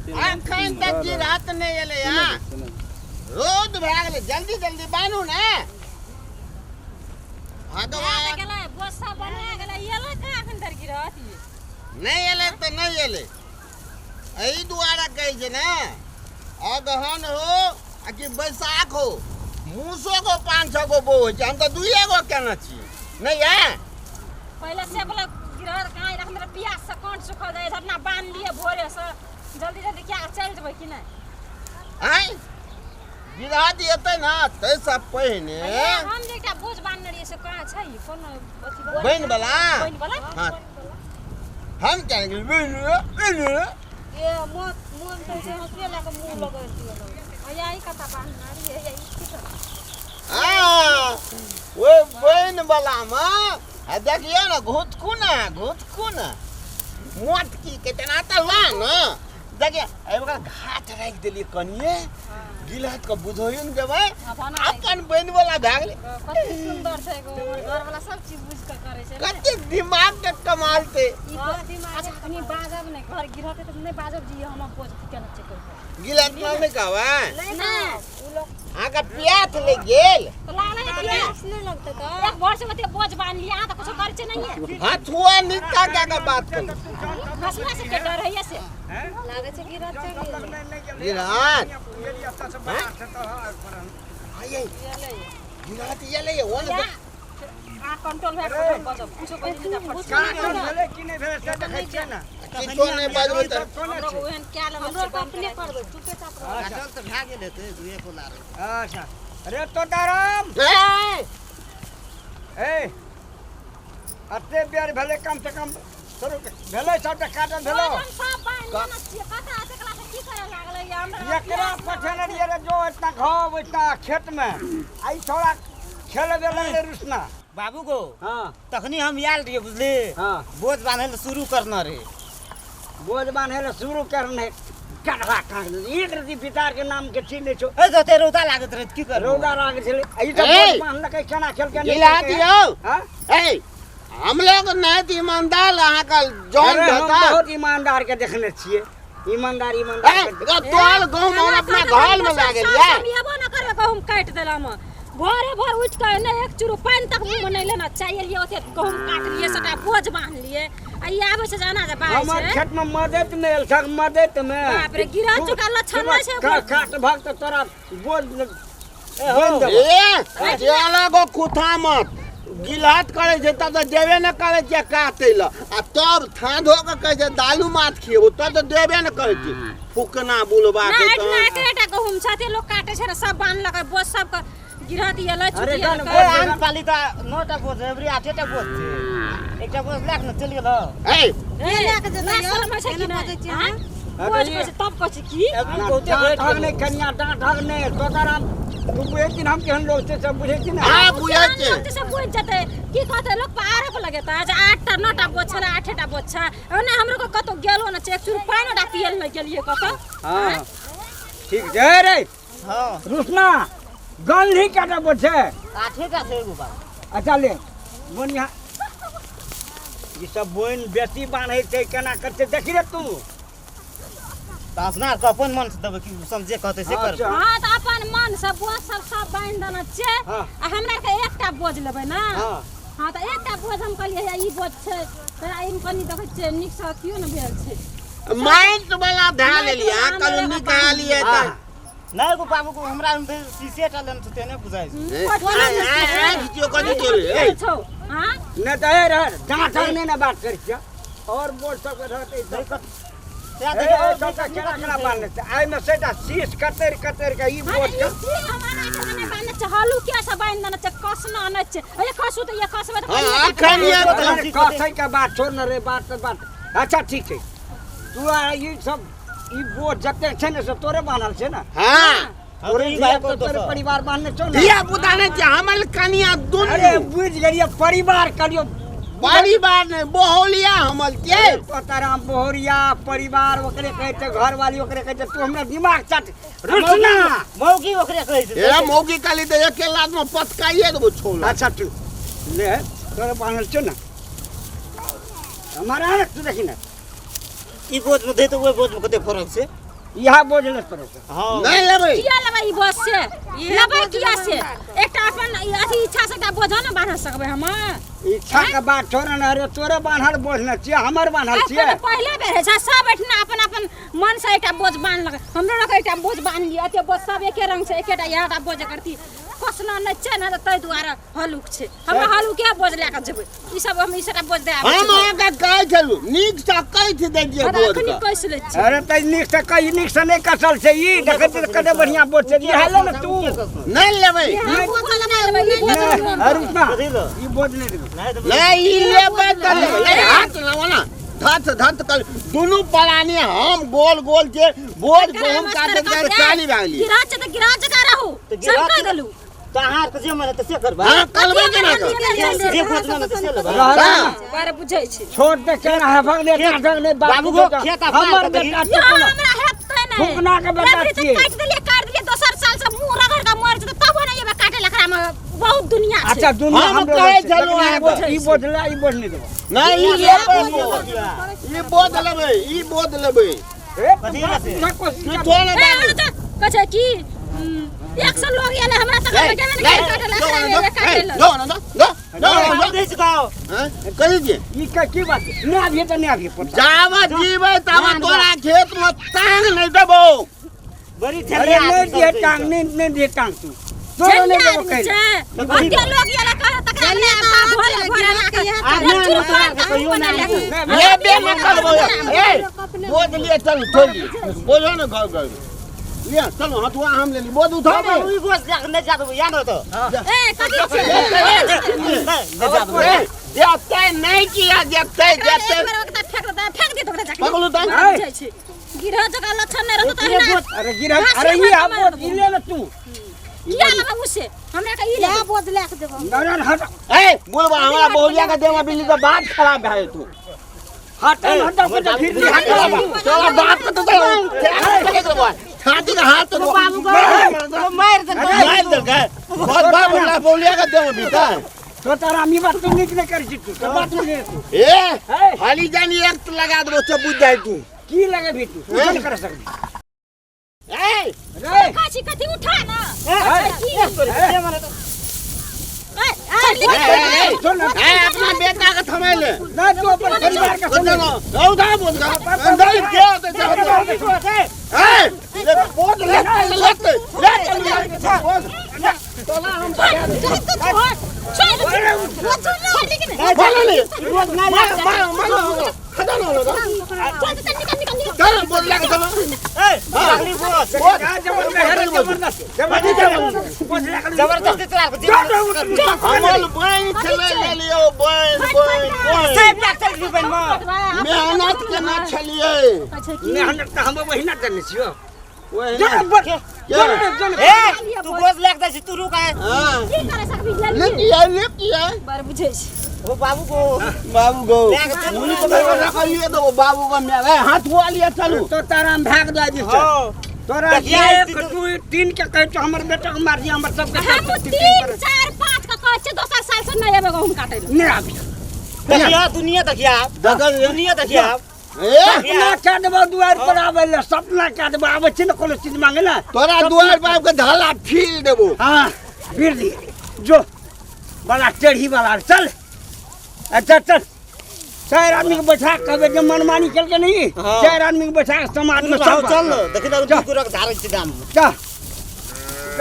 अखन तक की रात नहीं एले हां रोज भए गेलै जल्दी जल्दी बानू ने हां तो गेलै बोसा बना गेलै एलै का अखन तक की रात नहीं एले तो नहीं एले एही दुआरे कहै छै ने अगहन हो आ कि बैसाख हो मूसो को 5-6 गो बो छै हम तो 2 गो केना छी नहीं है पहले से बोला गिरहर कहां रख मेरा प्यास से काट सुखल जाए इधर ना बांध लिए भोरे से जल्दी जल्दी क्या चल जबै कि नहीं हैं गिरहत एतै ना तै सब पहिने हम जेटा बोझ बांधने रहिए से कहां छै कोनो अथी बइन वाला हां हम क्या बइन ये मोन तो से हंसले लगा मुंह लगा दियो यही कथा बांधना रही है यही हां वो बइन वाला में आ देखियो ना घुटकुना मोट की कितना तलवा ना देखिए एबका घाट राख देलिए कनिए गिलात का बुझोइन देबै अपन बइन वाला भ गेलै कते सुंदर छै घर वाला सब चीज बुझ के करे छै कते दिमाग के कमाल ते ई दिमाग अच्छा कनी बाजब नहीं घर गिरहते तो नहीं बाजब जी हम बोझ केना चेक कर गिलात में कहवा नहीं उ लोग आका प्याथ ले गेल तो लागले प्यास नहीं लगते तो एक वर्ष में ते बोझ बांध लिया तो कुछ कर छै नहीं है हाथ हुआ निका का बात कर खसना से के डर है से लागे छै गिरहत छै गिरहत आये गिरहत ये ले ओन आ कंट्रोल है बजब कुछ बजि नहीं फट का भेले कि नहीं भेले से देखै छियै ना किछो नहीं बाजबै त हमरो ओहन क्या लगे हमरो अपने करबै चुपे चाप काटल त भा गेल हेतै दुए को लारे अच्छा अरे तोताराम ए अते बेर भेले कम से कम शुरू भेले सबटा काटल भेलो हम सब बांध लेना छियै पता है एकरा से की करे लागले ये हमरा एकरा पछने रे जो इतना घाव इतना खेत में आई थोड़ा खेले बेले रुसना बाबू को हां तखनी हम याल रहिए बुझले हां बोझ बांधे ले शुरू करना रे बोझ बांधे ले शुरू करने कढ़ा काट एक रति पितार के नाम के चीज नहीं छो ए तो ते रौदा लागत रे की कर रौदा लागे छले आई तो बोझ बांधले के केना खेल के गिला दियो हां ए हम लोग नहीं ईमानदार अहाँ का जॉन हम बेटा बहुत ईमानदार के देखने छिए ईमानदार तोल गांव में अपना घर में लागे लिया हम येबो न करबे गहूम काट देला में भोरे भोर उठ के न एक चुरू पानी तक मुंह में नहीं लेना चाहिए लिए ओते गहूम काट लिए सटा बोझ बांध लिए आ ये आबे से जाना जे बाई हमर से खेत में मदद में सब मदद में बाप रे गिरा चुका लक्षण नहीं छै काट भाग तो तोरा बोझ चला गो खुथा मत गिलात करे छै तब तो देबे न करे छै काटे ल आ तब थांधो के कहे छै दालू मात खिएबो तब तो देबे न करे छै फुकना बुलवा के ना एकटा गहूम छते लोग काटे छै सब बांध लगे बोझ सब के गिरा दिए ले अरे छुटिया गन ए आन पाली त नोटा बोझ एवरी आठेटा बोझ छे एकटा बोझ लाख न चल गेल ए लेके जे शर्म छै कि नहीं बोझ को तब कछ की अभी बहुते ढंग नहीं कन्या ढंग नहीं तोताराम तू एक दिन हम केहन लोग से सब बुझे कि ना हां बुझे छै से बुझ जते की कहते लोग पारे पर लगेता आज 8टा 9टा बोझ छला 8टा बोझ छ ओने हमरो को कतो गेलो न एक चूर पानी डा पियल न गेलिए कतो हां ठीक जय रे हां रुसना गंधी काटा बोझे आठेटा से एगो बा अच्छा ले बोन यहाँ ये सब बोन बेटी बांधे छै केना करते देखि रे तू अपना के अपन मन से दबे की समझे कहते से कर हां त अपन मन से बोझ सब बांध देना छै हां आ हमरा के एकटा बोझ लेबै ना हां हां त एकटा बोझ हम कहलिए ई बोझ छै तोरा इन कनी देखै छै नीक से कियो न भेल छै माइंड वाला धा ले लिया कल निकालिए त नहीं को बाबू को हमरा शीशे टालन छते ने बुझाइ छै जो कनी तोरे हां न त ए रह डांट ने ना बात कर छ और बोल सब रहते त्या ए सब केना बांधले आई में सेटा शीश कतर का ई बोल छ हमारा ने बांध छ हालू क्या सब बांध देना छ कसना न छ ए कसु त ये कसबे त अखन ये कसै का बात छोड़ न रे बात अच्छा ठीक छै तू ई सब ई बोझ जते छै ने सब तोरे बांधल छै ना हां तोरे भाई को तोरे परिवार बांधने छौ ना दिया पुता ने हमल कनिया दुनु अरे बुझ गेलिए परिवार करियो परिवार ने बोहलिया हमल के तोताराम बोहरिया परिवार ओकरे कहै छै घर वाली ओकरे कहै छै तू हमरा दिमाग चट रुसना मौगी ओकरे कहै छै ए मौगी काली त एके लात में पटकाइए देबो छोला अच्छा तू ले तोरे बांधल छौ ना हमारा तू देखि ना ई बोझ में दे तो वो बोझ में कते फरक छै यहाँ बोझले तोरे से हां नहीं लेबै किया लेबै ई बस से लेबै किया से एकटा अपन अथी इच्छा से एकटा बोझ न बान्ह सकबै हम इच्छा के बात छोड़ न रे तोरे बान्हल बोझने छियै हमर बान्हल छियै पहिले बेर छै सब एठना अपन अपन मन से एकटा बोझ बान्ह हमरो लग एकटा बोझ बान्ह लिया एते बोझ सब एके रंग छै एकेटा यहाँटा बोझ करती कसना नै छै न तै दुआरे हलुक छै हमरा हलुके बोझ लए के जेबै ई सब हम ई सबटा बोझ दे आबै हम अहाँके कहै छलु नीक से कहै छी दे दिए बोझ अखनी के कैसे ले छी अरे तै नीक से कही नीक से नहीं कसल छै ई देखै त कते बढ़िया बोझ छै ये हेलो न तू नहीं लेबै हम बोझ लेबै ई बोझ अरे उतना कथी लो ई बोझ नहीं देबो नहीं ई लेबै त लेबै हाथ लगाओ ना धत धत कर दुनू पलानी हम गोल गोल के बोझ गहूम काटे के काली भागली गिराच त गिराच का रहू सब कह देलू तो अहाँ के जे मन त से करबा हां कलबे केना कर जे खोज मन त से लेबा बारे बुझै छी छोड़ दे केना है भगले भगले बाबू गो खेत अपना हमर के बेटा यो हमरा हेतै नै फुकना के बेटा छियै काट देलिए दोसर साल से मुंह रगड़ के मर जेतै तब नै एबे काटे लकड़ा में बहुत दुनिया छै अच्छा दुनिया हम हमरो कहै छै, छलहुँ लेकिन अहाँके। ई बोझ ला ई बोझ नहीं देबो नहीं ई लेबै ई बोझ लेबै ई बोझ लेबै ए कथी ला से? ना कोशिश कर थोड़े ए हमरा त कहे कि 100 लोग एले हमरा त काटे में काटे लकड़ा काटे ल दो ना दो बाबू दे सिखाओ कर दीजिए ई का की बात नहीं अभी तो नहीं अभी पता जावा जीवे तब तोरा खेत में टांग नहीं देबो बड़ी अरे छलिया नहीं दिए टांग नहीं दिए टांग तू तोरो नहीं देबो कह अन्य लोग एले कहे तकरा ले भोरे भोरे लाके ये बे मत करबो ए बोझ लिए चल छोड़ी बोझो ना घर घर ले चलो हथुआ हम ले ली बोझ उठा दे बाबू ई बोस ले जा दो या न तो ए कथि छै देखते नहीं किया देखते फेंक दे तोरा जाके पकड़ू तो बुझै छी गिरह जका लक्षण नै रहत त हमरा अरे गिरा अरे ये आप बोझ ई ले तू किया लगा मुझसे हमरा का ई ले बोझ ले के देबो ना हट ए बोलबा हमरा बहुलिया का देवा बिल्ली का बात खराब है तू हट हट फिर हट चलो बात को तो चलो छाती का हाथ तो बाबू को मार दे मार दे का बहुत बार बोला बहुलिया का देवा बेटा तो तारा मी बात तू निक नहीं कर तू तो बात नहीं तू ए खाली जानी एक तो लगा दो सब बुझ जाए तू की लगे भी तू नहीं कर सकती ए रे काची कथि उठा ना जे मन तो सुन ए अपना बेटा का थमा ले ना तू अपन परिवार का सुन ना उठा बोझ का अंदर क्या होता है ए ले बोझ ले तोला हम बोलो नहीं रोज ना मारो खड़ा ना होगा चल बोझ लगा चलो ए अगली बोस जबरदस्ती तोरा को हमल बन चले ले लियो बन सब डॉक्टर भी बन म मेहनत के ना छलिए मेहनत हम वही करने छियो ए तू बोस लाग दै तू रुक है हां की करे सकबी ले किया बार बुझै छी वो बाबू को बाबू गो लाग दे मुनि को रखिए तो बाबू को मैं हाथ हुआ लिया चलू तो तारा में भाग दे दी हां तोरा देखिए, एक तू तीन के कह तो हमर बेटा को मार दिया हमर सब के हम 3 4 5 का कहै छै दोसर साल से नै एबे गहूम काटै ले नहीं आबी देखिया दुनिया देखिया दगल दुनिया देखिया ए सपना क्या देबो दुआर पर आवे ले सपना क्या देबो आवे छै न कोनो चीज मांगे ना तोरा दुआर पर के ढाला फील देबो हां फिर दी जो बड़ा चढ़ी वाला चल अच्छा चल 4 आदमी को बैठा कबे जे मनमानी चल के नहीं 4 आदमी को बैठा समाज में सब चल देखि ना तू को रख धारै छी दाम चल